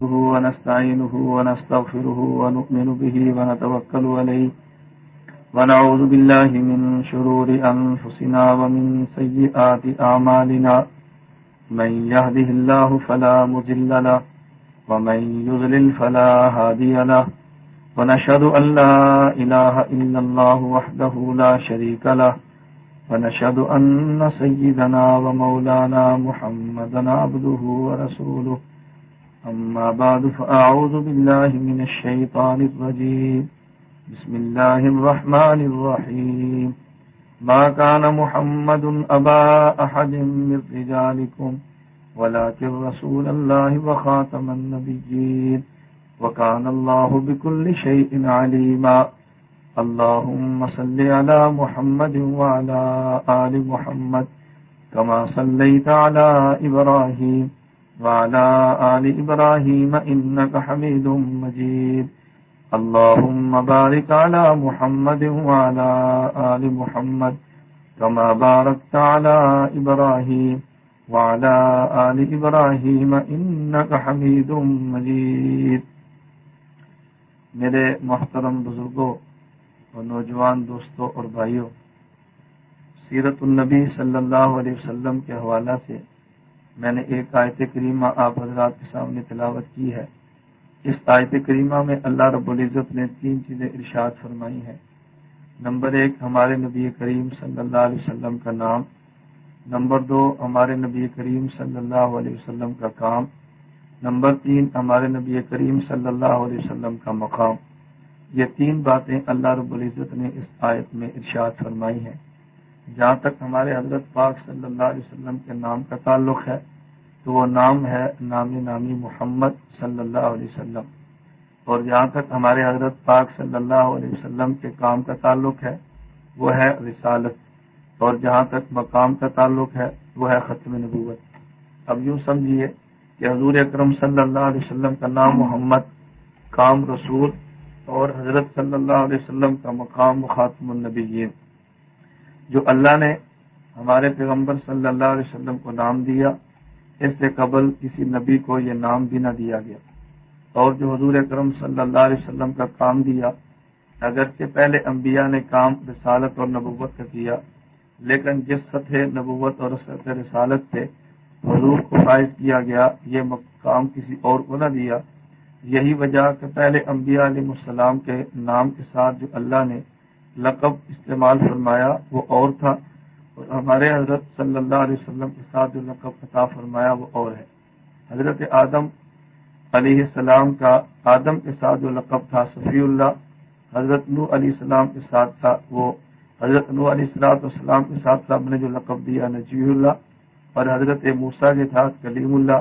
ونستعينه ونستغفره ونؤمن به ونتوكل عليه ونعوذ بالله من شرور أنفسنا ومن سيئات أعمالنا من يهده الله فلا مضل له ومن يضلل فلا هادي له ونشهد أن لا إله إلا الله وحده لا شريك له ونشهد أن سيدنا ومولانا محمدا عبده ورسوله أما بعد فأعوذ بالله من الشيطان الرجيم بسم الله الرحمن الرحيم ما كان محمد أبا أحد من رجالكم ولكن رسول الله وخاتم النبيين وكان الله بكل شيء عليما اللهم صل على محمد وعلى آل محمد كما صليت على إبراهيم وعلى آل إبراهيم إنك حميد مجيد اللهم بارك على محمد وعلى آل محمد كما باركت على إبراهيم وعلى آل إبراهيم إنك حميد مجيد. میرے محترم بزرگوں اور نوجوان دوستوں اور بھائیوں، سیرت النبی صلی اللہ علیہ وسلم کے حوالہ سے میں نے ایک آیت کریمہ آپ حضرات کے سامنے تلاوت کی ہے. اس آیت کریمہ میں اللہ رب العزت نے 3 چیزیں ارشاد فرمائی ہیں. نمبر 1 ہمارے نبی کریم صلی اللہ علیہ وسلم کا نام، نمبر 2 ہمارے نبی کریم صلی اللہ علیہ وسلم کا کام، نمبر 3 ہمارے نبی کریم صلی اللہ علیہ وسلم کا مقام. یہ 3 باتیں اللہ رب العزت نے اس آیت میں ارشاد فرمائی ہیں. جہاں تک ہمارے حضرت پاک صلی اللہ علیہ وسلم کے نام کا تعلق ہے تو وہ نام ہے نام نامی محمد صلی اللہ علیہ وسلم، اور جہاں تک ہمارے حضرت پاک صلی اللہ علیہ وسلم کے کام کا تعلق ہے وہ ہے رسالت، اور جہاں تک مقام کا تعلق ہے وہ ہے ختم نبوت. اب یوں سمجھیے کہ حضور اکرم صلی اللہ علیہ وسلم کا نام محمد، کام رسول، اور حضرت صلی اللہ علیہ وسلم کا مقام خاتم النبیین. جو اللہ نے ہمارے پیغمبر صلی اللہ علیہ وسلم کو نام دیا، اس سے قبل کسی نبی کو یہ نام بھی نہ دیا گیا. اور جو حضور اکرم صلی اللہ علیہ وسلم کا کام دیا، اگرچہ پہلے انبیاء نے کام رسالت اور نبوت کا کیا، لیکن جس سطح نبوت اور سطح رسالت سے حضور کو فائز کیا گیا، یہ مقام کسی اور کو نہ دیا. یہی وجہ کہ پہلے انبیاء علیہ السلام کے نام کے ساتھ جو اللہ نے لقب استعمال فرمایا وہ اور تھا، اور ہمارے حضرت صلی اللہ علیہ وسلم کے ساتھ جو لقب عطا فرمایا وہ اور ہے. حضرت آدم علیہ السلام کا آدم کے ساتھ جو لقب تھا صفی اللہ، حضرت نوح علیہ السلام کے ساتھ تھا وہ حضرت نوح علیہ السلام کے ساتھ رب نے جو لقب دیا نجی اللہ، اور حضرت موسیٰ کے ساتھ کلیم اللہ،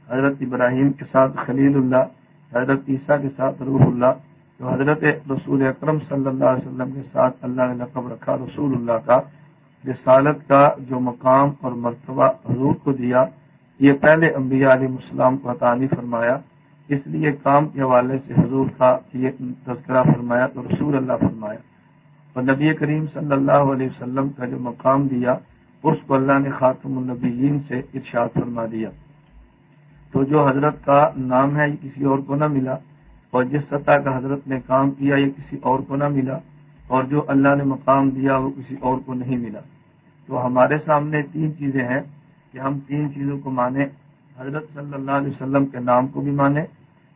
حضرت ابراہیم کے ساتھ خلیل اللہ، حضرت عیسیٰ کے ساتھ روح اللہ. تو حضرت رسول اکرم صلی اللہ علیہ وسلم کے ساتھ اللہ نے لقب رکھا رسول اللہ کا. رسالت کا جو مقام اور مرتبہ حضور کو دیا، یہ پہلے انبیاء علیہ السلام کو عطا نہیں فرمایا، اس لیے کام کے حوالے سے حضور کا یہ تذکرہ فرمایا تو رسول اللہ فرمایا. اور نبی کریم صلی اللہ علیہ وسلم کا جو مقام دیا اس کو اللہ نے خاتم النبیین سے ارشاد فرما دیا. تو جو حضرت کا نام ہے یہ کسی اور کو نہ ملا، اور جس سطح کا حضرت نے کام کیا یہ کسی اور کو نہ ملا، اور جو اللہ نے مقام دیا وہ کسی اور کو نہیں ملا. تو ہمارے سامنے 3 چیزیں ہیں کہ ہم 3 چیزوں کو مانیں. حضرت صلی اللہ علیہ وسلم کے نام کو بھی مانیں،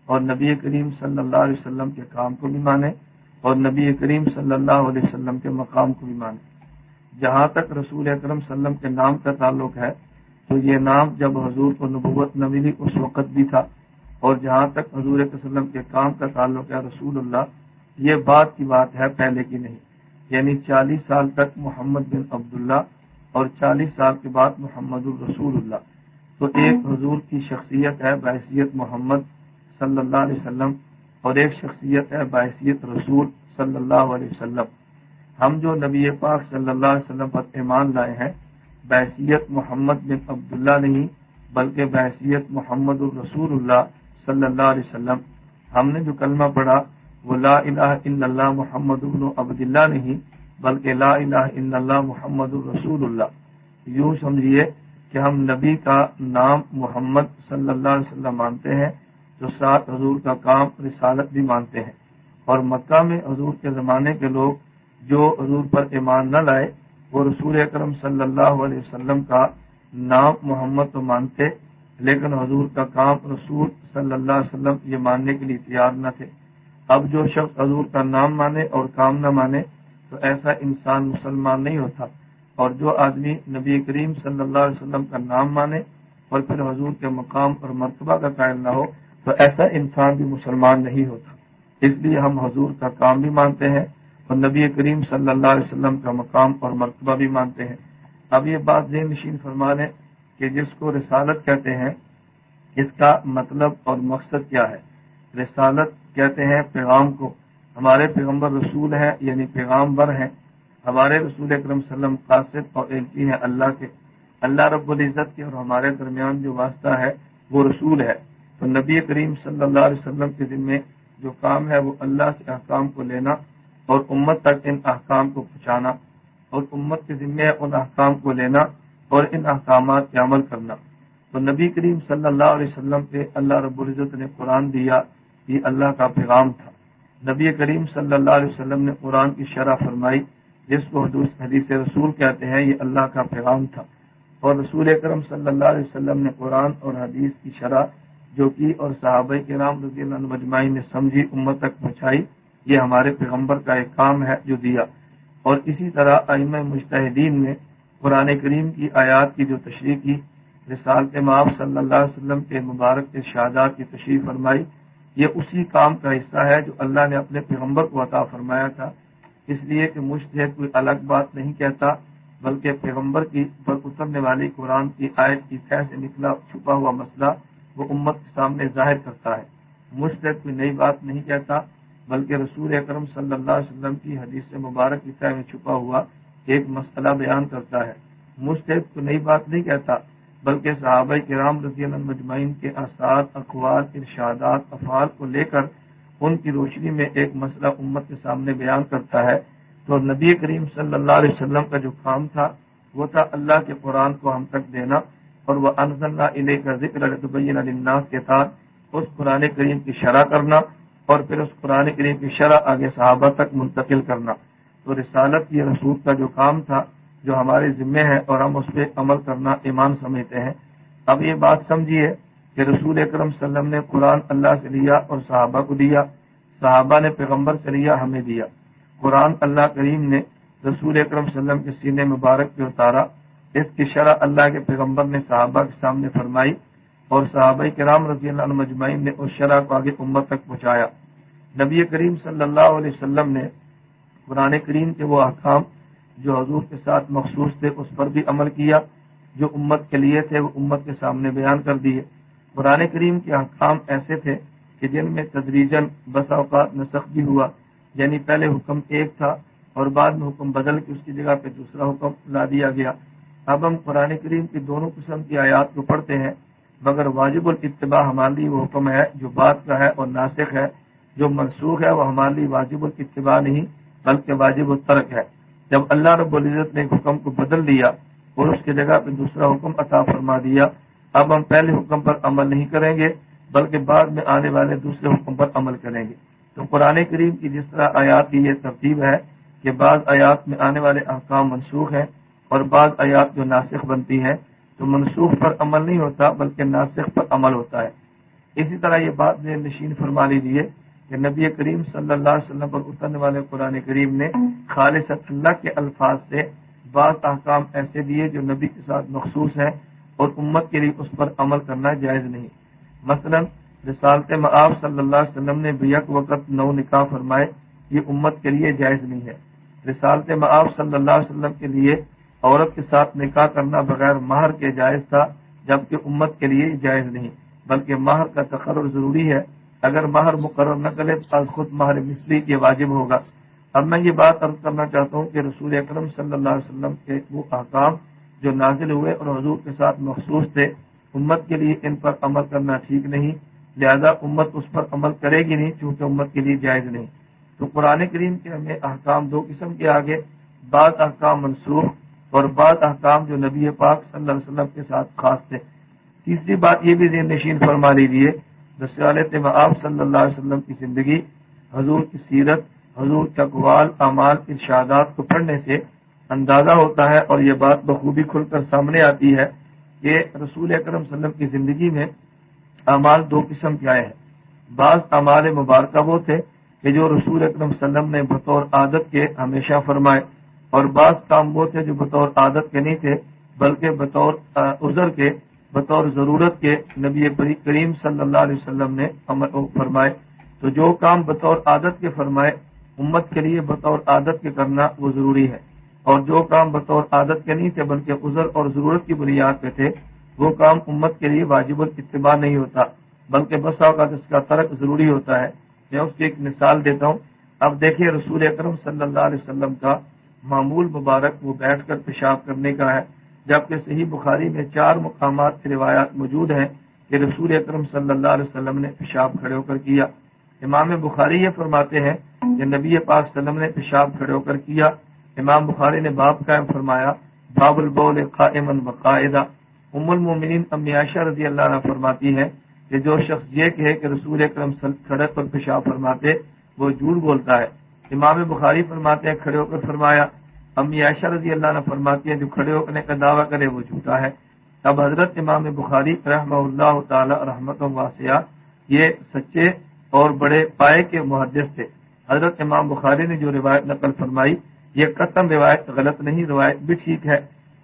اور نبی کریم صلی اللہ علیہ وسلم کے کام کو بھی مانیں، اور نبی کریم صلی اللہ علیہ وسلم کے مقام کو بھی مانیں. جہاں تک رسول اکرم صلی اللہ علیہ وسلم کے نام کا تعلق ہے تو یہ نام جب حضور کو نبوت نہ ملی اس وقت بھی تھا، اور جہاں تک حضور صلی اللہ علیہ وسلم کے کام کا تعلق ہے رسول اللہ، یہ بات کی بات ہے پہلے کی نہیں. یعنی 40 سال تک محمد بن عبداللہ اور 40 سال کے بعد محمد الرسول اللہ. تو ایک حضور کی شخصیت ہے بحیثیت محمد صلی اللہ علیہ وسلم، اور ایک شخصیت ہے بحیثیت رسول صلی اللہ علیہ وسلم. ہم جو نبی پاک صلی اللہ علیہ وسلم پر ایمان لائے ہیں بحیثیت محمد بن عبداللہ نہیں بلکہ بحیثیت محمد الرسول اللہ صلی اللہ علیہ وسلم. ہم نے جو کلمہ پڑھا وہ لا الہ الا اللہ محمد بن عبداللہ نہیں بلکہ لا الہ الا اللہ محمد الرسول اللہ. یوں سمجھیے کہ ہم نبی کا نام محمد صلی اللہ علیہ وسلم مانتے ہیں، جو ساتھ حضور کا کام رسالت بھی مانتے ہیں، اور مکہ میں حضور کے زمانے کے لوگ جو حضور پر ایمان نہ لائے وہ رسول اکرم صلی اللہ علیہ وسلم کا نام محمد تو مانتے، لیکن حضور کا کام رسول صلی اللہ علیہ وسلم یہ ماننے کے لیے تیار نہ تھے۔ اب جو شخص حضور کا نام مانے اور کام نہ مانے تو ایسا انسان مسلمان نہیں ہوتا، اور جو آدمی نبی کریم صلی اللہ علیہ وسلم کا نام مانے اور پھر حضور کے مقام اور مرتبہ کا قائل نہ ہو تو ایسا انسان بھی مسلمان نہیں ہوتا۔ اس لیے ہم حضور کا کام بھی مانتے ہیں اور نبی کریم صلی اللہ علیہ وسلم کا مقام اور مرتبہ بھی مانتے ہیں۔ اب یہ بات ذہن نشین فرما لیں کہ جس کو رسالت کہتے ہیں اس کا مطلب اور مقصد کیا ہے۔ رسالت کہتے ہیں پیغام کو، ہمارے پیغمبر رسول ہیں یعنی پیغامبر ہیں، ہمارے رسول اکرم صلی اللہ علیہ وسلم قاصد اور ایلچی ہیں اللہ کے، اللہ رب العزت کے اور ہمارے درمیان جو واسطہ ہے وہ رسول ہے۔ تو نبی کریم صلی اللہ علیہ وسلم کے ذمے جو کام ہے وہ اللہ سے احکام کو لینا اور امت تک ان احکام کو پہنچانا، اور امت کے ذمے ان احکام کو لینا اور ان احکامات پہ عمل کرنا۔ تو نبی کریم صلی اللہ علیہ وسلم پہ اللہ رب العزت نے قرآن دیا، یہ اللہ کا پیغام تھا۔ نبی کریم صلی اللہ علیہ وسلم نے قرآن کی شرح فرمائی جس کو حدیث رسول کہتے ہیں، یہ اللہ کا پیغام تھا۔ اور رسول اکرم صلی اللہ علیہ وسلم نے قرآن اور حدیث کی شرح جو کی اور صحابہ کرام رضی اللہ عنہم اجمعین نے سمجھی امت تک پہنچائی، یہ ہمارے پیغمبر کا ایک کام ہے جو دیا۔ اور اسی طرح ائمہ مجتہدین نے قرآن کریم کی آیات کی جو تشریح کی، رسالت مآب صلی اللہ علیہ وسلم کے مبارک ارشادات کی تشریح فرمائی، یہ اسی کام کا حصہ ہے جو اللہ نے اپنے پیغمبر کو عطا فرمایا تھا۔ اس لیے کہ مجتہد کوئی الگ بات نہیں کہتا، بلکہ پیغمبر کی پر اترنے والی قرآن کی آیت کی تہ سے نکلا چھپا ہوا مسئلہ وہ امت کے سامنے ظاہر کرتا ہے۔ مجتہد کوئی نئی بات نہیں کہتا، بلکہ رسول اکرم صلی اللہ علیہ وسلم کی حدیث مبارک کی تہ میں چھپا ہوا ایک مسئلہ بیان کرتا ہے۔ مجتہد کوئی نئی بات نہیں کہتا، بلکہ صحابہ کرام رضی اللہ عنہم اجمعین کے آثار، اقوال، ارشادات، افعال کو لے کر ان کی روشنی میں ایک مسئلہ امت کے سامنے بیان کرتا ہے۔ تو نبی کریم صلی اللہ علیہ وسلم کا جو کام تھا وہ تھا اللہ کے قرآن کو ہم تک دینا، اور وہ انزلنا الیک ذکر لتبین للناس کے ساتھ اس قرآن کریم کی شرح کرنا اور پھر اس قرآن کریم کی شرح آگے صحابہ تک منتقل کرنا۔ تو رسالت یہ رسول کا جو کام تھا جو ہمارے ذمے ہے اور ہم اس پہ عمل کرنا ایمان سمجھتے ہیں۔ اب یہ بات سمجھیے کہ رسول اکرم صلی اللہ علیہ وسلم نے قرآن اللہ سے لیا اور صحابہ کو دیا، صحابہ نے پیغمبر سے لیا، ہمیں دیا۔ قرآن اللہ کریم نے رسول اکرم صلی اللہ علیہ وسلم کے سینے مبارک پہ اتارا، اس کی شرح اللہ کے پیغمبر نے صحابہ کے سامنے فرمائی، اور صحابہ کرام رضی اللہ عنہم اجمعین نے اس شرح کو آگے امت تک پہنچایا۔ نبی کریم صلی اللہ علیہ وسلم نے قرآن کریم کے وہ احکام جو حضور کے ساتھ مخصوص تھے اس پر بھی عمل کیا، جو امت کے لیے تھے وہ امت کے سامنے بیان کر دیے۔ قرآن کریم کے احکام ایسے تھے کہ جن میں تدریجاً بسا اوقات نسخ بھی ہوا، یعنی پہلے حکم ایک تھا اور بعد میں حکم بدل کے اس کی جگہ پہ دوسرا حکم لا دیا گیا۔ اب ہم قرآن کریم کی دونوں قسم کی آیات کو پڑھتے ہیں، مگر واجب الاتباع ہمارے لیے وہ حکم ہے جو بعد کا ہے اور ناسخ ہے، جو منسوخ ہے وہ ہمارے لیے واجب الاتباع نہیں بلکہ واجب الترک ہے۔ جب اللہ رب العزت نے ایک حکم کو بدل دیا اور اس کی جگہ پہ دوسرا حکم عطا فرما دیا، اب ہم پہلے حکم پر عمل نہیں کریں گے بلکہ بعد میں آنے والے دوسرے حکم پر عمل کریں گے۔ تو قرآن کریم کی جس طرح آیات کی یہ ترتیب ہے کہ بعض آیات میں آنے والے احکام منسوخ ہیں اور بعض آیات جو ناسخ بنتی ہیں، تو منسوخ پر عمل نہیں ہوتا بلکہ ناسخ پر عمل ہوتا ہے۔ اسی طرح یہ بات ذہن نشین فرما لیجیے کہ نبی کریم صلی اللہ علیہ وسلم پر اترنے والے قرآن کریم نے خالص اللہ کے الفاظ سے بعض احکام ایسے دیے جو نبی کے ساتھ مخصوص ہیں اور امت کے لیے اس پر عمل کرنا جائز نہیں۔ مثلا رسالت مآب صلی اللہ علیہ وسلم نے بیک وقت 9 نکاح فرمائے، یہ امت کے لیے جائز نہیں ہے۔ رسالت مآب صلی اللہ علیہ وسلم کے لیے عورت کے ساتھ نکاح کرنا بغیر مہر کے جائز تھا، جبکہ امت کے لیے جائز نہیں، بلکہ مہر کا تقرر ضروری ہے۔ اگر مہر مقرر نہ کرے تو خود مہر مثلی یہ واجب ہوگا۔ اب میں یہ بات عرض کرنا چاہتا ہوں کہ رسول اکرم صلی اللہ علیہ وسلم کے وہ احکام جو نازل ہوئے اور حضور کے ساتھ مخصوص تھے، امت کے لیے ان پر عمل کرنا ٹھیک نہیں، لہذا امت اس پر عمل کرے گی نہیں چونکہ امت کے لیے جائز نہیں۔ تو قرآن کریم کے ہمیں احکام 2 قسم کے آگے، بعض احکام منسوخ اور بعض احکام جو نبی پاک صلی اللہ علیہ وسلم کے ساتھ خاص تھے۔ تیسری بات یہ بھی ذہن نشین فرما لیجیے رسالت و آپ صلی اللہ علیہ وسلم کی زندگی، حضور کی سیرت، حضور کے اقوال، اعمال، ارشادات کو پڑھنے سے اندازہ ہوتا ہے اور یہ بات بخوبی کھل کر سامنے آتی ہے کہ رسول اکرم صلی اللہ علیہ وسلم کی زندگی میں اعمال دو قسم کے آئے ہیں۔ بعض اعمال مبارکہ وہ تھے کہ جو رسول اکرم صلی اللہ علیہ وسلم نے بطور عادت کے ہمیشہ فرمائے، اور بعض کام وہ تھے جو بطور عادت کے نہیں تھے بلکہ بطور عذر کے، بطور ضرورت کے نبی کریم صلی اللہ علیہ وسلم نے فرمائے۔ تو جو کام بطور عادت کے فرمائے امت کے لیے بطور عادت کے کرنا وہ ضروری ہے، اور جو کام بطور عادت کے نہیں تھے بلکہ عذر اور ضرورت کی بنیاد پہ تھے وہ کام امت کے لیے واجب الاتباع نہیں ہوتا بلکہ بس اوقات اس کا ترک ضروری ہوتا ہے۔ میں اس کی ایک مثال دیتا ہوں۔ اب دیکھیے رسول اکرم صلی اللہ علیہ وسلم کا معمول مبارک وہ بیٹھ کر پیشاب کرنے کا ہے، جبکہ صحیح بخاری میں 4 مقامات کی روایات موجود ہیں کہ رسول اکرم صلی اللہ علیہ وسلم نے پیشاب کھڑے ہو کر کیا۔ امام بخاری یہ فرماتے ہیں کہ نبی پاک صلی اللہ علیہ وسلم نے پیشاب کھڑے ہو کر کیا۔ امام بخاری نے باب قائم فرمایا، باب البول قائما وقائدا۔ ام المومنین امی عائشہ رضی اللہ عنہ فرماتی ہے کہ جو شخص یہ کہے کہ رسول اکرم کھڑے پر پیشاب فرماتے وہ جھوٹ بولتا ہے۔ امام بخاری فرماتے ہیں کھڑے ہو کر فرمایا، امی عائشہ رضی اللہ عنہ فرماتی ہے جو کھڑے ہو کرنے کا دعویٰ کرے وہ جھوٹا ہے۔ اب حضرت امام بخاری رحمہ اللہ تعالی رحمت واسعہ یہ سچے اور بڑے پائے کے محدث تھے۔ حضرت امام بخاری نے جو روایت نقل فرمائی یہ قطعاً روایت غلط نہیں، روایت بھی ٹھیک ہے۔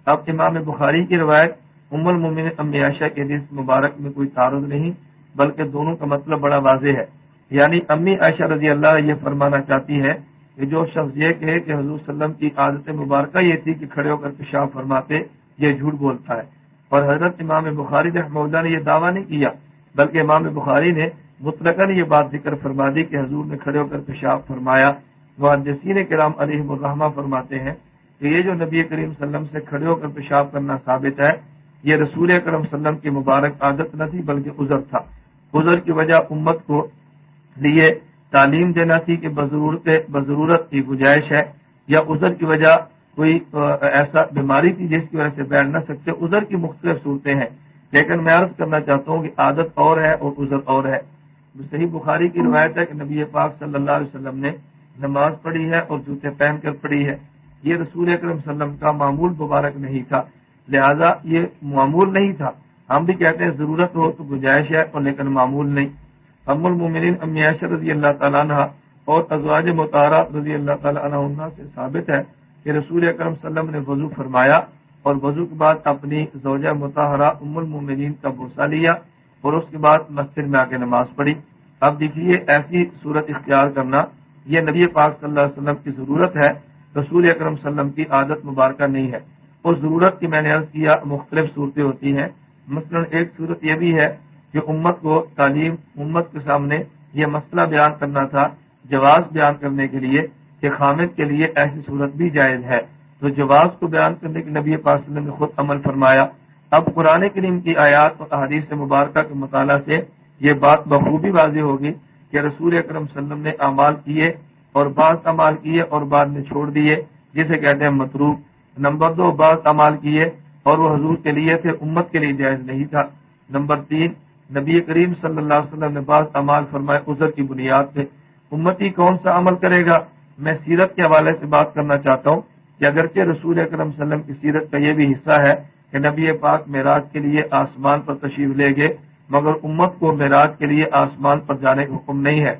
اب امام بخاری کی روایت ام المومنین امی عائشہ کے حدیث مبارک میں کوئی تعارض نہیں بلکہ دونوں کا مطلب بڑا واضح ہے، یعنی امی عائشہ رضی اللہ یہ فرمانا چاہتی ہے کہ جو شخص یہ کہے کہ حضور صلی اللہ علیہ وسلم کی عادت مبارکہ یہ تھی کہ کھڑے ہو کر پیشاب فرماتے یہ جھوٹ بولتا ہے، اور حضرت امام بخاری رحمہ اللہ نے یہ دعویٰ نہیں کیا بلکہ امام بخاری نے مطلقاً یہ بات ذکر فرما دی کہ حضور نے کھڑے ہو کر پیشاب فرمایا۔ محدثین کرام علیہم الرحمہ فرماتے ہیں کہ یہ جو نبی کریم صلی اللہ علیہ وسلم سے کھڑے ہو کر پیشاب کرنا ثابت ہے یہ رسول اکرم صلی اللہ علیہ وسلم کی مبارک عادت نہ تھی بلکہ عذر تھا۔ عذر کی وجہ امت کو لیے تعلیم دینا تھی کہ بضرورت کی گنجائش ہے، یا عذر کی وجہ کوئی ایسا بیماری تھی جس کی وجہ سے بیٹھ نہ سکتے۔ عذر کی مختلف صورتیں ہیں، لیکن میں عرض کرنا چاہتا ہوں کہ عادت اور ہے اور عذر اور ہے۔ صحیح بخاری کی روایت ہے کہ نبی پاک صلی اللہ علیہ وسلم نے نماز پڑھی ہے اور جوتے پہن کر پڑھی ہے۔ یہ رسول اکرم صلی اللہ علیہ وسلم کا معمول مبارک نہیں تھا، لہذا یہ معمول نہیں تھا۔ ہم بھی کہتے ہیں ضرورت ہو تو گنجائش ہے اور لیکن معمول نہیں۔ ام المومنین امی عائشہ رضی اللہ تعالیٰ عنہ اور ازواج مطہرات رضی اللہ تعالیٰ عنہ سے ثابت ہے کہ رسول اکرم صلی اللہ علیہ وسلم نے وضو فرمایا اور وضو کے بعد اپنی زوجہ مطہرہ ام المومنین کا بوسہ لیا اور اس کے بعد مسجد میں آ کے نماز پڑھی۔ اب دیکھیے ایسی صورت اختیار کرنا یہ نبی پاک صلی اللہ علیہ وسلم کی ضرورت ہے، رسول اکرم صلی اللہ علیہ وسلم کی عادت مبارکہ نہیں ہے۔ اور ضرورت کی میں نے عرض کیا مختلف صورتیں ہوتی ہیں، مثلا ایک صورت یہ بھی ہے کہ امت کو تعلیم، امت کے سامنے یہ مسئلہ بیان کرنا تھا جواز بیان کرنے کے لیے کہ خامد کے لیے ایسی صورت بھی جائز ہے، تو جواز کو بیان کرنے کے نبی پاک صلی اللہ علیہ وسلم نے خود عمل فرمایا۔ اب قرآن کریم کی آیات اور احادیث مبارکہ کے مطالعہ سے یہ بات بخوبی واضح ہوگی کہ رسول اکرم صلی اللہ علیہ وسلم نے اعمال کیے اور بعض اعمال کیے اور بعد میں چھوڑ دیے جسے کہتے ہیں متروک۔ نمبر 2 بعض اعمال کیے اور وہ حضور کے لیے تھے، امت کے لیے جائز نہیں تھا۔ نمبر 3 نبی کریم صلی اللہ علیہ وسلم نے بعض اعمال فرمائے عذر کی بنیاد پہ۔ امتی کون سا عمل کرے گا؟ میں سیرت کے حوالے سے بات کرنا چاہتا ہوں کہ اگرچہ رسول اکرم صلی اللہ علیہ وسلم کی سیرت کا یہ بھی حصہ ہے کہ نبی پاک معراج کے لیے آسمان پر تشریف لے گئے، مگر امت کو معراج کے لیے آسمان پر جانے کا حکم نہیں ہے۔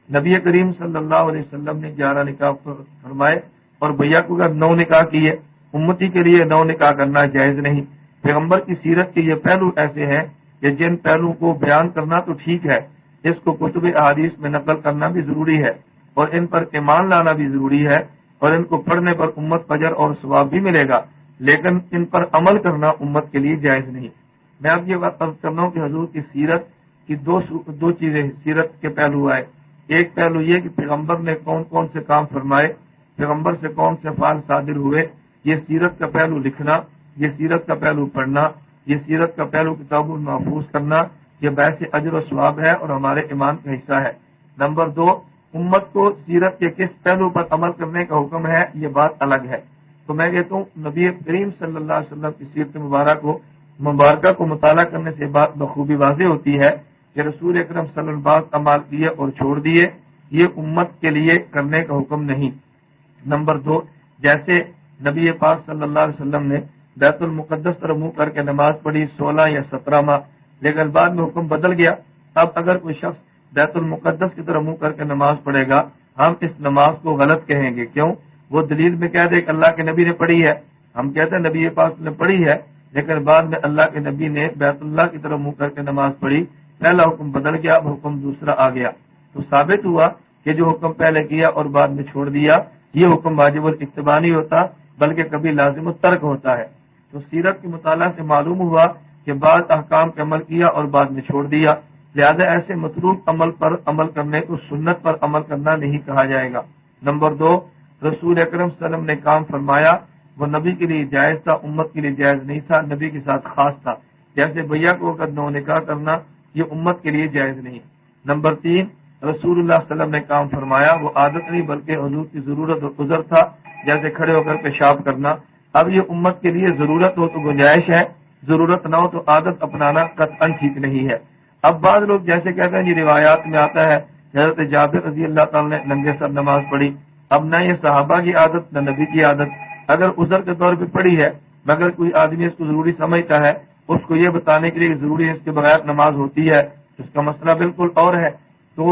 نبی کریم صلی اللہ علیہ وسلم نے 11 نکاح فرمائے اور بھیا کو اگر 9 نکاح کیے، امتی کے لیے 9 نکاح کرنا جائز نہیں۔ پیغمبر کی سیرت کے یہ پہلو ایسے ہیں کہ جن پہلو کو بیان کرنا تو ٹھیک ہے، اس کو کتب احادیث میں نقل کرنا بھی ضروری ہے اور ان پر ایمان لانا بھی ضروری ہے اور ان کو پڑھنے پر امت اجر اور ثواب بھی ملے گا، لیکن ان پر عمل کرنا امت کے لیے جائز نہیں۔ میں اب یہ بات عرض کرنا ہوں کہ حضور کی سیرت کی دو چیزیں سیرت کے پہلو آئے۔ ایک پہلو یہ کہ پیغمبر نے کون کون سے کام فرمائے، پیغمبر سے کون سے افعال صادر ہوئے، یہ سیرت کا پہلو لکھنا، یہ سیرت کا پہلو پڑھنا، یہ سیرت کا پہلو کتاب محفوظ کرنا، یہ باعث اجر و ثواب ہے اور ہمارے ایمان کا حصہ ہے۔ نمبر 2 امت کو سیرت کے کس پہلو پر عمل کرنے کا حکم ہے یہ بات الگ ہے۔ تو میں کہتا ہوں نبی کریم صلی اللہ علیہ وسلم کی سیرت مبارکہ کو مطالعہ کرنے سے بات بخوبی واضح ہوتی ہے کہ رسول اکرم صلی اللہ علیہ وسلم عمال کیے اور چھوڑ دیے، یہ امت کے لیے کرنے کا حکم نہیں۔ نمبر 2، جیسے نبی پاک صلی اللہ علیہ وسلم نے بیت المقدس طرف منہ کر کے نماز پڑھی 16 یا 17 ماہ، لیکن بعد میں حکم بدل گیا۔ اب اگر کوئی شخص بیت المقدس کی طرف منہ کر کے نماز پڑھے گا، ہم اس نماز کو غلط کہیں گے۔ کیوں؟ وہ دلیل میں کہہ دے کہ اللہ کے نبی نے پڑھی ہے، ہم کہتے ہیں نبی پاک نے پڑھی ہے، لیکن بعد میں اللہ کے نبی نے بیت اللہ کی طرف منہ کر کے نماز پڑھی، پہلا حکم بدل گیا، اب حکم دوسرا آ گیا، تو ثابت ہوا کہ جو حکم پہلے کیا اور بعد میں چھوڑ دیا، یہ حکم واجب الاتباع نہیں ہوتا بلکہ کبھی لازم الترک ہوتا ہے۔ تو سیرت کے مطالعہ سے معلوم ہوا کہ بعض احکام پہ عمل کیا اور بعد میں چھوڑ دیا، لہذا ایسے متروک عمل پر عمل کرنے کو سنت پر عمل کرنا نہیں کہا جائے گا۔ نمبر 2، رسول اکرم صلی اللہ علیہ وسلم نے کام فرمایا وہ نبی کے لیے جائز تھا، امت کے لیے جائز نہیں تھا، نبی کے ساتھ خاص تھا، جیسے بھیا کو وقت نو نکاح کرنا، یہ امت کے لیے جائز نہیں۔ نمبر 3، رسول اللہ صلی اللہ علیہ وسلم نے کام فرمایا وہ عادت نہیں بلکہ حضور کی ضرورت اور عذر تھا، جیسے کھڑے ہو کر پیشاب کرنا۔ اب یہ امت کے لیے ضرورت ہو تو گنجائش ہے، ضرورت نہ ہو تو عادت اپنانا قطعاً ٹھیک نہیں ہے۔ اب بعض لوگ جیسے کہتے ہیں یہ روایات میں آتا ہے حضرت جابر رضی اللہ تعالیٰ نے ننگے سر نماز پڑھی، اب نہ یہ صحابہ کی عادت نہ نبی کی عادت، اگر عذر کے طور پہ پڑھی ہے مگر کوئی آدمی اس کو ضروری سمجھتا ہے، اس کو یہ بتانے کے لیے ضروری ہے اس کے بغیر نماز ہوتی ہے، اس کا مسئلہ بالکل اور ہے۔ تو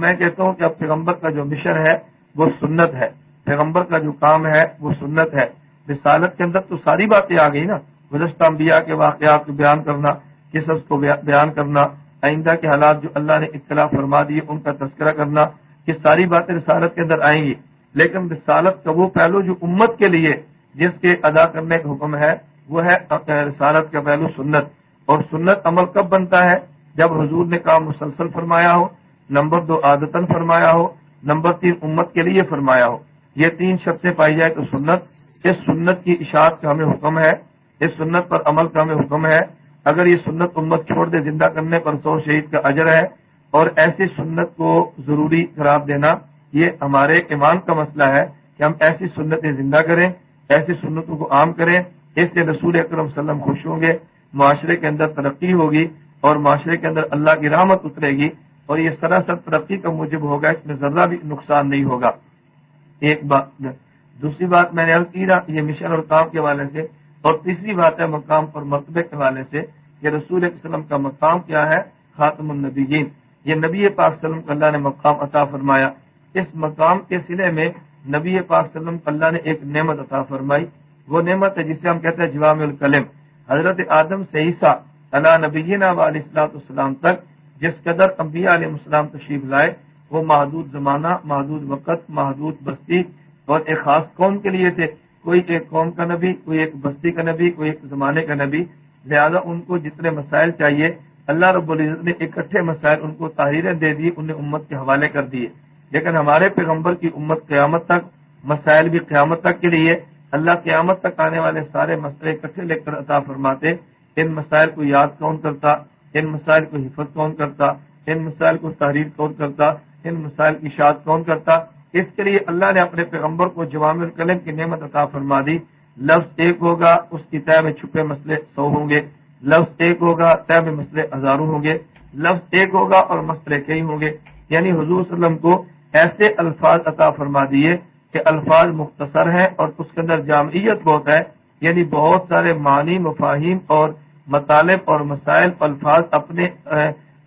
میں کہتا ہوں کہ اب پیغمبر کا جو مشن ہے وہ سنت ہے، پیغمبر کا جو کام ہے وہ سنت ہے۔ رسالت کے اندر تو ساری باتیں آ گئی نا، گزشتہ انبیاء کے واقعات کو بیان کرنا، قصص کو بیان کرنا، آئندہ کے حالات جو اللہ نے اطلاع فرما دیے ان کا تذکرہ کرنا، یہ ساری باتیں رسالت کے اندر آئیں گی، لیکن رسالت کا وہ پہلو جو امت کے لیے جس کے ادا کرنے کا حکم ہے وہ ہے رسالت کا پہلو سنت، اور سنت عمل کب بنتا ہے؟ جب حضور نے کام مسلسل فرمایا ہو، نمبر 2 عادتاً فرمایا ہو، نمبر 3 امت کے لیے فرمایا ہو، یہ 3 شرطیں پائی جائے تو سنت، اس سنت کی اشاعت کا ہمیں حکم ہے، اس سنت پر عمل کا ہمیں حکم ہے۔ اگر یہ سنت امت چھوڑ دے زندہ کرنے پر 100 شہید کا اجر ہے، اور ایسی سنت کو ضروری قرار دینا یہ ہمارے ایمان کا مسئلہ ہے کہ ہم ایسی سنتیں زندہ کریں، ایسی سنتوں کو عام کریں، اس سے رسول اکرم صلی اللہ علیہ وسلم خوش ہوں گے، معاشرے کے اندر ترقی ہوگی اور معاشرے کے اندر اللہ کی رحمت اترے گی، اور یہ سراسر ترقی کا موجب ہوگا، اس میں ذرہ بھی نقصان نہیں ہوگا۔ ایک بات، دوسری بات میں نے عرض کی نا یہ مشن اور کام کے حوالے سے، اور تیسری بات ہے مقام اور مرتبے کے حوالے سے کہ رسول صلی اللہ علیہ وسلم کا مقام کیا ہے؟ خاتم النبیین، یہ نبی پاک صلی اللہ علیہ وسلم کو اللہ نے مقام عطا فرمایا۔ اس مقام کے سلے میں نبی پاک صلی اللہ علیہ وسلم کو اللہ نے ایک نعمت عطا فرمائی، وہ نعمت ہے جسے ہم کہتے ہیں جوامع الکلم۔ حضرت آدم سے عیسیٰ علی نبینا علیہ الصلوۃ والسلام تک جس قدر انبیاء علیہ السلام تشریف لائے وہ محدود زمانہ، محدود وقت، محدود بستی اور ایک خاص قوم کے لیے تھے، کوئی ایک قوم کا نبی، کوئی ایک بستی کا نبی، کوئی ایک زمانے کا نبی، لہذا ان کو جتنے مسائل چاہیے اللہ رب العزت نے اکٹھے مسائل ان کو تحریریں دے دی، انہیں امت کے حوالے کر دیے۔ لیکن ہمارے پیغمبر کی امت قیامت تک، مسائل بھی قیامت تک کے لیے، اللہ قیامت تک آنے والے سارے مسئلے اکٹھے لے کر عطا فرماتے۔ ان مسائل کو یاد کون کرتا، ان مسائل کو حفظ کون کرتا، ان مسائل کو تحریر کون کرتا، ان مسائل کی اشاعت کون کرتا، اس کے لیے اللہ نے اپنے پیغمبر کو جوامع الکلم کی نعمت عطا فرما دی۔ لفظ ایک ہوگا اس کی طے میں چھپے مسئلے 100 ہوں گے، لفظ ایک ہوگا طے میں مسئلے ہزاروں ہوں گے، لفظ ایک ہوگا اور مسئلے کئی ہوں گے، یعنی حضور صلی اللہ علیہ وسلم کو ایسے الفاظ عطا فرما دیے کہ الفاظ مختصر ہیں اور اس کے اندر جامعیت بہت ہے، یعنی بہت سارے معنی، مفاہیم اور مطالب اور مسائل الفاظ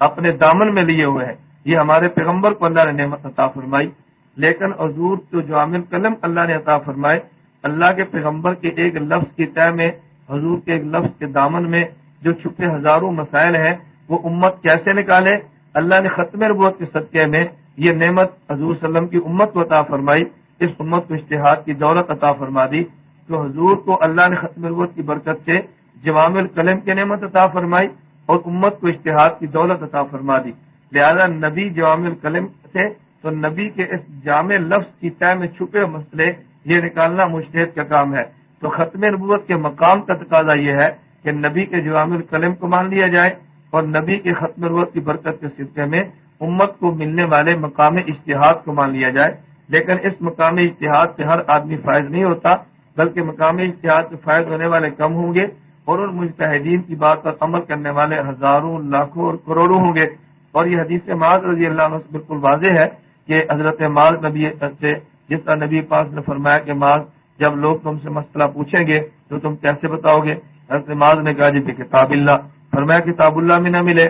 اپنے دامن میں لیے ہوئے ہیں۔ یہ ہمارے پیغمبر کو اللہ نے نعمت عطا فرمائی۔ لیکن حضور جو جوامع الکلم اللہ نے عطا فرمائے، اللہ کے پیغمبر کے ایک لفظ کی طے میں، حضور کے ایک لفظ کے دامن میں جو چھپے ہزاروں مسائل ہیں وہ امت کیسے نکالے؟ اللہ نے ختم نبوت کے صدقے میں یہ نعمت حضور صلی اللہ علیہ وسلم کی امت کو عطا فرمائی، اس امت کو اجتہاد کی دولت عطا فرما دی، تو حضور کو اللہ نے ختم نبوت کی برکت سے جوامع الکلم کی نعمت عطا فرمائی اور امت کو اجتہاد کی دولت عطا فرما دی۔ لہذا نبی جوامع الکلم تھے، تو نبی کے اس جامع لفظ کی طے میں چھپے مسئلے یہ نکالنا مجتہد کا کام ہے۔ تو ختم نبوت کے مقام کا تقاضا یہ ہے کہ نبی کے جوامع الکلم کو مان لیا جائے اور نبی کے ختم نبوت کی برکت کے صدقے میں امت کو ملنے والے مقام اجتہاد کو مان لیا جائے۔ لیکن اس مقام اجتہاد سے ہر آدمی فائز نہیں ہوتا، بلکہ مقام اجتہاد سے فائز ہونے والے کم ہوں گے اور ان مجتہدین کی بات پر عمل کرنے والے ہزاروں، لاکھوں اور کروڑوں ہوں گے۔ اور یہ حدیث معاذ رضی اللہ عنہ سے بالکل واضح ہے کہ حضرت معاذ نبی سے جس طرح نبی پاک نے فرمایا کہ معاذ جب لوگ تم سے مسئلہ پوچھیں گے تو تم کیسے بتاؤ گے؟ حضرت معاذ نے کہا جی کتاب اللہ. فرمایا کتاب اللہ میں نہ ملے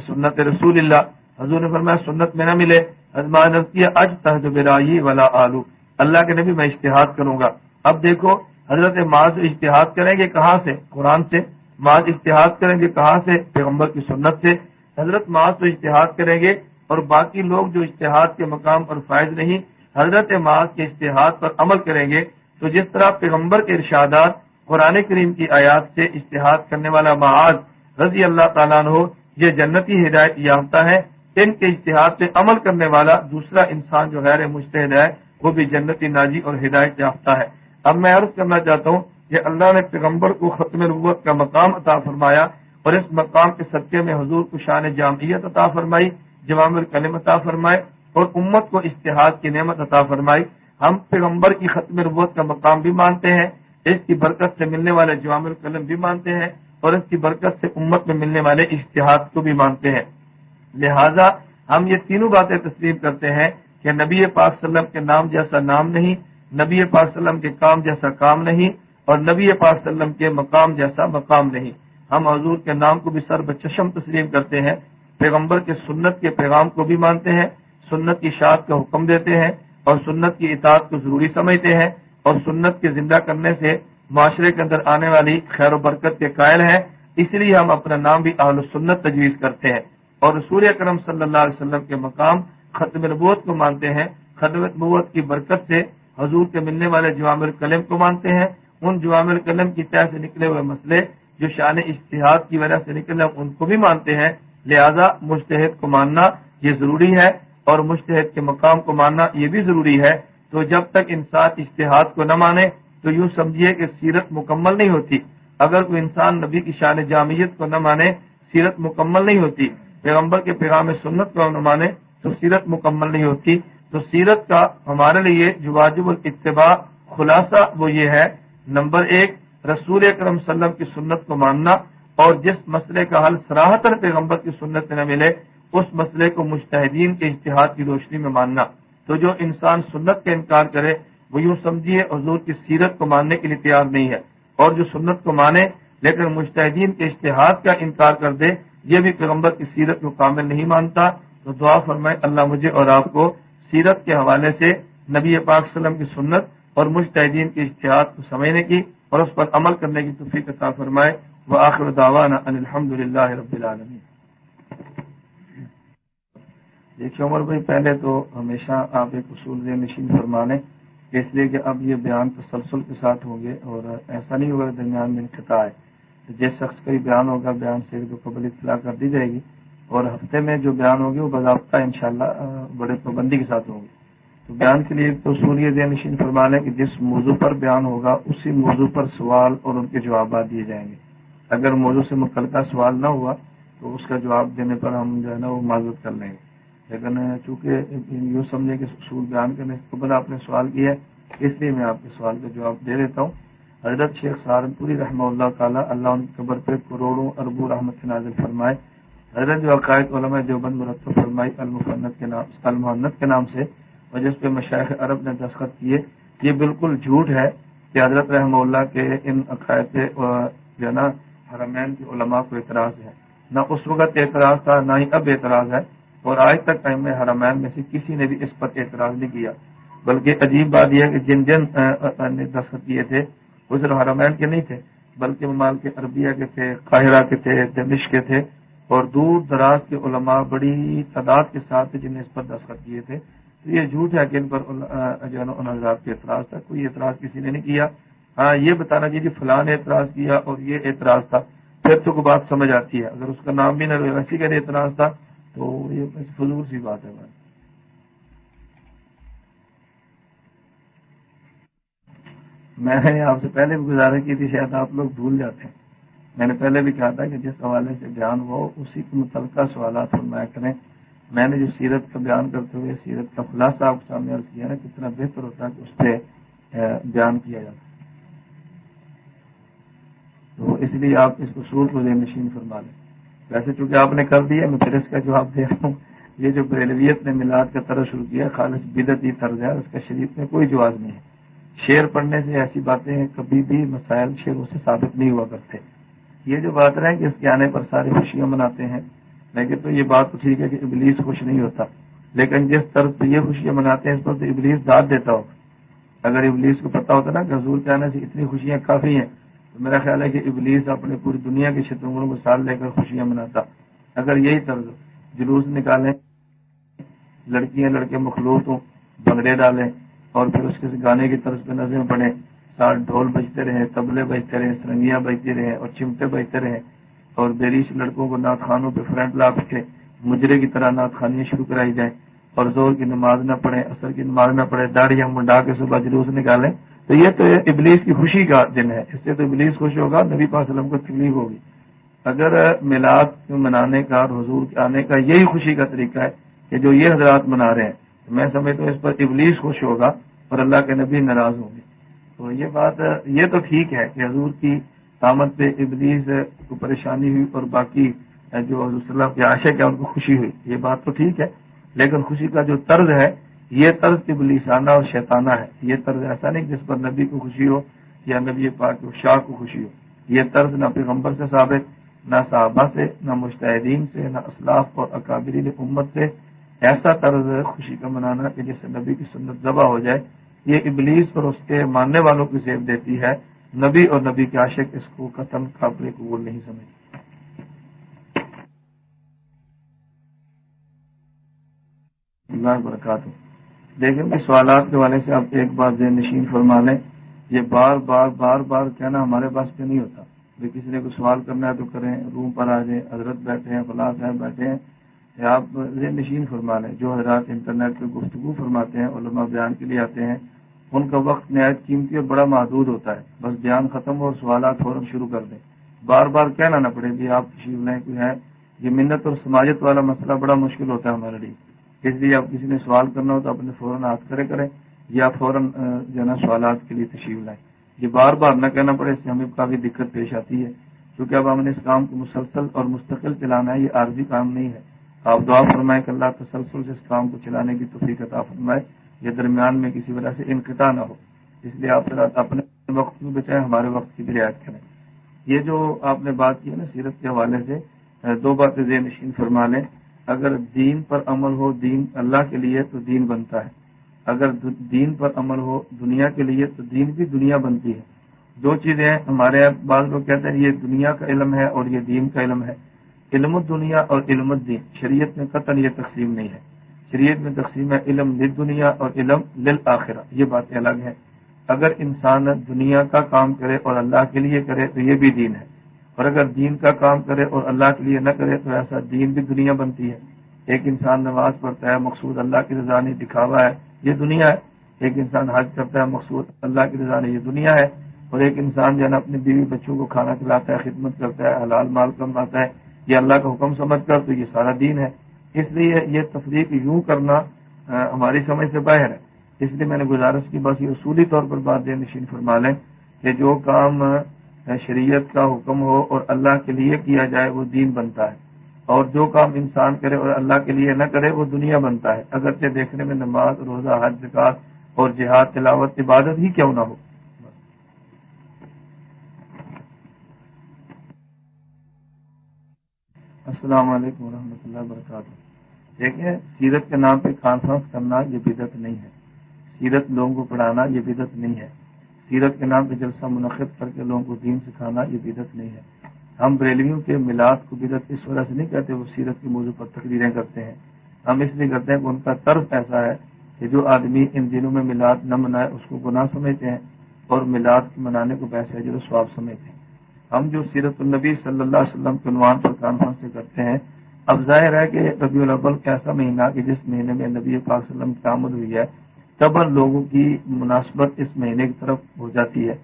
سنت رسول اللہ. حضور نے فرمایا سنت میں نہ ملے. اج تہذب رائی ولا آلو، اللہ کے نبی میں اجتہاد کروں گا. اب دیکھو حضرت معاذ اجتہاد کریں گے کہاں سے؟ قرآن سے. معاذ اجتہاد کریں گے کہاں سے؟ پیغمبر کی سنت سے. حضرت معاذ تو اجتہاد کریں گے اور باقی لوگ جو اجتہاد کے مقام پر فائز نہیں حضرت معاذ کے اجتہاد پر عمل کریں گے. تو جس طرح پیغمبر کے ارشادات قرآن کریم کی آیات سے اجتہاد کرنے والا معاذ رضی اللہ تعالیٰ عنہ یہ جنتی ہدایت یافتہ ہے، ان کے اجتہاد سے عمل کرنے والا دوسرا انسان جو غیر مجتہد ہے وہ بھی جنتی ناجی اور ہدایت یافتہ ہے. اب میں عرض کرنا چاہتا ہوں کہ اللہ نے پیغمبر کو ختم نبوت کا مقام عطا فرمایا اور اس مقام کے صدقے میں حضور کو شان جامعیت عطا فرمائی، جوامع الکلم عطا فرمائے اور امت کو اجتہاد کی نعمت عطا فرمائی. ہم پیغمبر کی ختم نبوت کا مقام بھی مانتے ہیں، اس کی برکت سے ملنے والے جوامع الکلم بھی مانتے ہیں اور اس کی برکت سے امت میں ملنے والے اجتہاد کو بھی مانتے ہیں. لہذا ہم یہ تینوں باتیں تسلیم کرتے ہیں کہ نبی پاک صلی اللہ علیہ وسلم کے نام جیسا نام نہیں، نبی پاک صلی اللہ علیہ وسلم کے کام جیسا کام نہیں اور نبی پاک صلی اللہ علیہ وسلم کے مقام جیسا مقام نہیں. ہم حضور کے نام کو بھی سر بچشم تسلیم کرتے ہیں، پیغمبر کے سنت کے پیغام کو بھی مانتے ہیں، سنت کی اشاعت کا حکم دیتے ہیں اور سنت کی اطاعت کو ضروری سمجھتے ہیں اور سنت کے زندہ کرنے سے معاشرے کے اندر آنے والی خیر و برکت کے قائل ہیں. اس لیے ہم اپنا نام بھی اہل سنت تجویز کرتے ہیں اور رسول اکرم صلی اللہ علیہ وسلم کے مقام ختم نبوت کو مانتے ہیں. ختم نبوت کی برکت سے حضور کے ملنے والے جوامع الکلم کو مانتے ہیں. ان جوامع الکلم کی طرح سے نکلے ہوئے مسئلے جو شان اجتہاد کی وجہ سے نکلے ان کو بھی مانتے ہیں. لہذا مجتہد کو ماننا یہ ضروری ہے اور مجتہد کے مقام کو ماننا یہ بھی ضروری ہے. تو جب تک انسان اجتہاد کو نہ مانے تو یوں سمجھیے کہ سیرت مکمل نہیں ہوتی. اگر کوئی انسان نبی کی شان جامعیت کو نہ مانے سیرت مکمل نہیں ہوتی، پیغمبر کے پیغام سنت کو نہ مانے تو سیرت مکمل نہیں ہوتی. تو سیرت کا ہمارے لیے جو واجب الاتباع خلاصہ وہ یہ ہے، نمبر 1 رسول اکرم صلی اللہ علیہ وسلم کی سنت کو ماننا اور جس مسئلے کا حل صراحتاً پیغمبر کی سنت سے نہ ملے اس مسئلے کو مجتہدین کے اجتہاد کی روشنی میں ماننا. تو جو انسان سنت کا انکار کرے وہ یوں سمجھیے حضور کی سیرت کو ماننے کے لیے تیار نہیں ہے، اور جو سنت کو مانے لیکن مجتہدین کے اجتہاد کا انکار کر دے یہ بھی پیغمبر کی سیرت کو کامل نہیں مانتا. تو دعا فرمائے اللہ مجھے اور آپ کو سیرت کے حوالے سے نبی پاک صلی اللہ علیہ وسلم کی سنت اور مجتہدین کے اجتہاد کو سمجھنے کی اور اس پر عمل کرنے کی توفیق عطا فرمائے. وآخر دعوانا ان الحمدللہ رب العالمین. دیکھیے عمر بھائی، پہلے تو ہمیشہ آپ ایک اصول ذہن نشین فرما لیں اس لیے کہ اب یہ بیان تسلسل کے ساتھ ہوں گے اور ایسا نہیں ہوگا درمیان میں انقطاع ہے. جس شخص کا بھی بیان ہوگا بیان سے ایک دو قبل اطلاع کر دی جائے گی اور ہفتے میں جو بیان ہوگی وہ باضابطہ انشاءاللہ بڑے پابندی کے ساتھ ہوں گے. تو بیان کے لیے ایک تو اصول یہ ذہن نشین فرما لیں کہ جس موضوع پر بیان ہوگا اسی موضوع پر سوال اور ان کے جوابات دیے جائیں گے. اگر موضوع سے متعلقہ سوال نہ ہوا تو اس کا جواب دینے پر ہم جو ہے نا وہ معذرت کر لیں گے. لیکن چونکہ یوں سمجھے کہ اصول بیان کرنے سے قبل آپ نے سوال کیا ہے اس لیے میں آپ کے سوال کا جواب دے دیتا ہوں. حضرت شیخ سہارنپوری رحمہ اللہ تعالیٰ اللہ ان کی قبر پہ کروڑوں اربوں رحمت سے نازل فرمائے. حضرت جو عقائد علماء دیوبند مرتب فرمائی المحنت کے نام سے اور جس پہ مشائخ عرب نے دستخط کیے، یہ بالکل جھوٹ ہے کہ حضرت رحمہ اللہ کے ان عقائد پہ جو ہے نا حرمین کے علماء کو اعتراض ہے. نہ اس وقت اعتراض تھا نہ ہی اب اعتراض ہے اور آج تک ائمہ حرمین میں سے کسی نے بھی اس پر اعتراض نہیں کیا. بلکہ عجیب بات یہ ہے کہ جن نے دستخط کیے تھے وہ صرف حرمین کے نہیں تھے بلکہ ممالک عربیہ کے تھے، قاہرہ کے تھے، دمشق کے تھے اور دور دراز کے علماء بڑی تعداد کے ساتھ جن نے اس پر دستخط کیے تھے. تو یہ جھوٹ ہے کہ ان پر جو ہے نا ان حضرات کے اعتراض تھا. کوئی اعتراض کسی نے نہیں کیا. ہاں یہ بتانا چاہیے فلاں نے اعتراض کیا اور یہ اعتراض تھا پھر تو کوئی بات سمجھ آتی ہے. اگر اس کا نام بھی نہ رہے ویسی کا اعتراض تھا تو یہ فضول سی بات ہے. میں نے آپ سے پہلے بھی گزارش کی تھی، شاید آپ لوگ بھول جاتے ہیں. میں نے پہلے بھی کہا تھا کہ جس حوالے سے بیان ہو اسی کے متعلقہ سوالات فرمایا کریں. میں نے جو سیرت کا بیان کرتے ہوئے سیرت کا خلاصہ آپ کے سامنے عرض کیا نا کتنا بہتر ہوتا ہے کہ اس پہ بیان کیا جاتا. تو اس لیے آپ اس اصول کو ذہن نشین فرما لیں. ویسے چونکہ آپ نے کر دیا میں پھر اس کا جواب دے رہا ہوں. یہ جو بریلویت نے میلاد کا طرز شروع کیا خالص بدعتی طرز ہے، اس کا شریعت میں کوئی جواز نہیں ہے. شعر پڑھنے سے ایسی باتیں ہیں کبھی بھی مسائل شعروں سے ثابت نہیں ہوا کرتے. یہ جو بات رہے کہ اس کے آنے پر سارے خوشیاں مناتے ہیں، لیکن تو یہ بات تو ٹھیک ہے کہ ابلیس خوش نہیں ہوتا، لیکن جس طرز پہ یہ خوشیاں مناتے ہیں اس پر تو ابلیس داد دیتا ہو. اگر ابلیس کو پتا ہوتا نا کہ حضور کے آنے سے اتنی خوشیاں کافی ہیں تو میرا خیال ہے کہ ابلیس اپنے پوری دنیا کے شترنگوں کو ساتھ لے کر خوشیاں مناتا. اگر یہی طرز جلوس نکالیں، لڑکیاں لڑکے مخلوط ہوں، بھنگڑے ڈالیں اور پھر اس کے گانے کی طرز پہ نظریں پڑیں، ساتھ ڈھول بجتے رہیں، طبلے بجتے رہیں، سرنگیاں بجتی رہیں اور چمٹے بجتے رہیں، اور بیریش لڑکوں کو نعت خوانوں پہ فرنٹ لا کے مجرے کی طرح نعت خوانیاں شروع کرائی جائیں، اور زور کی نماز نہ پڑھیں، عصر کی نماز نہ پڑھیں، داڑھیاں منڈا کے صبح جلوس نکالیں، تو یہ تو ابلیس کی خوشی کا دن ہے. اس سے تو ابلیس خوش ہوگا، نبی پاک صلی اللہ علیہ وسلم کو تکلیف ہوگی. اگر میلاد منانے کا اور حضور کے آنے کا یہی خوشی کا طریقہ ہے کہ جو یہ حضرات منا رہے ہیں، تو میں سمجھتا ہوں اس پر ابلیس خوش ہوگا اور اللہ کے نبی ناراض ہوں گے. تو یہ بات یہ تو ٹھیک ہے کہ حضور کی قامت پہ ابلیس کو پریشانی ہوئی اور باقی جو حضور صلی اللہ علیہ وسلم کے عاشق ہیں ان کو خوشی ہوئی، یہ بات تو ٹھیک ہے، لیکن خوشی کا جو طرز ہے یہ طرز ابلیسانہ اور شیطانہ ہے. یہ طرز ایسا نہیں جس پر نبی کو خوشی ہو یا نبی پاک کے شاہ کو خوشی ہو. یہ طرز نہ پیغمبر سے ثابت، نہ صحابہ سے، نہ مجتہدین سے، نہ اسلاف اور اکابرین امت سے. ایسا طرز خوشی کا منانا کہ جس سے نبی کی سنت ذبح ہو جائے، یہ ابلیس اور اس کے ماننے والوں کی زیب دیتی ہے. نبی اور نبی کے عاشق اس کو قطعاً قابل قبول نہیں سمجھتے. اللہ وبرکاتہ. دیکھیں کہ سوالات کے حوالے سے آپ ایک بات ذہن نشین فرما لیں، یہ بار بار بار بار کہنا ہمارے پاس پہ نہیں ہوتا. بھی کسی نے کوئی سوال کرنا ہے تو کریں، روم پر آ جائیں، حضرت بیٹھے ہیں، فلاں صاحب بیٹھے ہیں. آپ ذہن نشین فرما لیں، جو حضرات انٹرنیٹ پہ گفتگو فرماتے ہیں، علماء بیان کے لیے آتے ہیں، ان کا وقت نہایت قیمتی اور بڑا محدود ہوتا ہے. بس بیان ختم ہو اور سوالات فوراً شروع کر دیں، بار بار کہنا نہ پڑے بھی آپ تشریف لیں کوئی ہے. یہ منت اور سماجت والا مسئلہ بڑا مشکل ہوتا ہے ہمارے لیے. اس لیے اب کسی نے سوال کرنا ہو تو اپنے فوراً ہاتھ کھڑے کریں یا فوراً جو ہے نا سوالات کے لیے تشریف لائیں. یہ بار بار نہ کہنا پڑے، اس سے ہمیں کافی دقت پیش آتی ہے، کیونکہ اب ہم نے اس کام کو مسلسل اور مستقل چلانا ہے. یہ عارضی کام نہیں ہے. آپ دعا فرمائیں کہ اللہ تسلسل سے اس کام کو چلانے کی توفیق عطا فرمائے، یہ درمیان میں کسی وجہ سے انقطاع نہ ہو. اس لیے آپ اپنے وقت بھی بچائیں، ہمارے وقت کی بھی رعایت کریں. یہ جو آپ نے بات کی ہے نا سیرت کے حوالے سے، دو باتیں ذہن نشین فرما لیں. اگر دین پر عمل ہو دین اللہ کے لیے تو دین بنتا ہے، اگر دین پر عمل ہو دنیا کے لیے تو دین بھی دنیا بنتی ہے. دو چیزیں ہیں. ہمارے بعض لوگ کہتے ہیں یہ دنیا کا علم ہے اور یہ دین کا علم ہے. علم الدنیا اور علم الدین شریعت میں قطعاً یہ تقسیم نہیں ہے. شریعت میں تقسیم ہے علم للدنیا اور علم للآخرہ، یہ باتیں الگ ہیں. اگر انسان دنیا کا کام کرے اور اللہ کے لیے کرے تو یہ بھی دین ہے، اور اگر دین کا کام کرے اور اللہ کے لیے نہ کرے تو ایسا دین بھی دنیا بنتی ہے. ایک انسان نماز پڑھتا ہے، مقصود اللہ کی رضا نہیں دکھاوا ہے، یہ دنیا ہے. ایک انسان حج کرتا ہے، مقصود اللہ کی رضا نہیں، یہ دنیا ہے. اور ایک انسان جو ہے اپنی بیوی بچوں کو کھانا کھلاتا ہے، خدمت کرتا ہے، حلال مال کماتا ہے، یہ اللہ کا حکم سمجھ کر، تو یہ سارا دین ہے. اس لیے یہ تفریق یوں کرنا ہماری سمجھ سے باہر ہے. اس لیے میں نے گزارش کی بس یہ اصولی طور پر بات ذہن نشین فرما لیں کہ جو کام شریعت کا حکم ہو اور اللہ کے لیے کیا جائے وہ دین بنتا ہے، اور جو کام انسان کرے اور اللہ کے لیے نہ کرے وہ دنیا بنتا ہے، اگرچہ دیکھنے میں نماز، روزہ، حج، زکات اور جہاد، تلاوت، عبادت ہی کیوں نہ ہو. السلام علیکم ورحمۃ اللہ وبرکاتہ. دیکھیں، سیرت کے نام پہ کانفرنس کرنا یہ بدعت نہیں ہے، سیرت لوگوں کو پڑھانا یہ بدعت نہیں ہے، سیرت کے نام پہ جلسہ منعقد کر کے لوگوں کو دین سکھانا یہ بدعت نہیں ہے. ہم بریلویوں کے میلاد کو بدعت اس وجہ سے نہیں کہتے وہ سیرت کے موضوع پر تقریریں کرتے ہیں، ہم اس لیے کرتے ہیں کہ ان کا طرز ایسا ہے کہ جو آدمی ان دنوں میں میلاد نہ منائے اس کو گناہ سمجھتے ہیں، اور میلاد کے منانے کو ویسے جو ثواب سمجھتے ہیں. ہم جو سیرت النبی صلی اللہ علیہ وسلم کے عنوان پر کانفرنس سے کرتے ہیں، اب ظاہر ہے کہ ربیع الاول ایسا مہینہ کہ جس مہینے میں نبی پاک صلی اللہ علیہ وسلم کی آمد ہوئی ہے، تب لوگوں کی مناسبت اس مہینے کی طرف ہو جاتی ہے،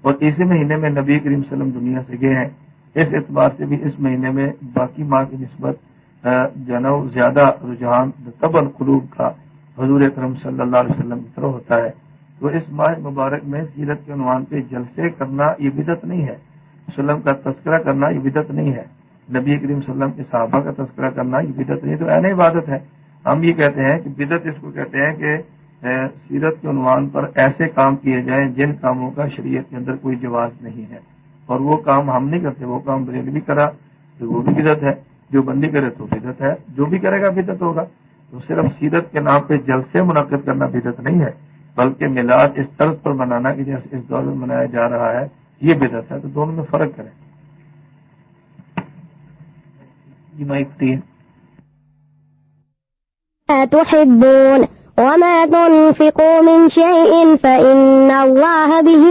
اور اسی مہینے میں نبی کریم صلی اللہ علیہ وسلم دنیا سے گئے ہیں. اس اعتبار سے بھی اس مہینے میں باقی ماہ کی نسبت زیادہ رجحان طبعاً قلوب کا حضور اکرم صلی اللہ علیہ وسلم کی طرف ہوتا ہے. تو اس ماہ مبارک میں سیرت کے عنوان پہ جلسے کرنا یہ بدعت نہیں ہے، وسلم کا تذکرہ کرنا یہ بدعت نہیں ہے. نبی کریم صلی اللہ علیہ وسلم کے صحابہ کا تذکرہ کرنا یہ بدعت نہیں تو عین عبادت ہے. ہم یہ کہتے ہیں کہ بدعت اس کو کہتے ہیں کہ سیرت کے عنوان پر ایسے کام کیے جائیں جن کاموں کا شریعت کے اندر کوئی جواز نہیں ہے، اور وہ کام ہم نہیں کرتے. وہ کام بریلوی کرا تو وہ بھی بدعت ہے، جو بندی کرے تو بدعت ہے، جو بھی کرے گا بدعت ہوگا. تو صرف سیرت کے نام پہ جلسے منعقد کرنا بدعت نہیں ہے، بلکہ میلاد اس طرز پر منانا کہ جیسے اس دور میں منایا جا رہا ہے یہ بدعت ہے. تو دونوں میں فرق کریں. جی مائک تین. تحبون وما تنفقوا من شيء فإن الله به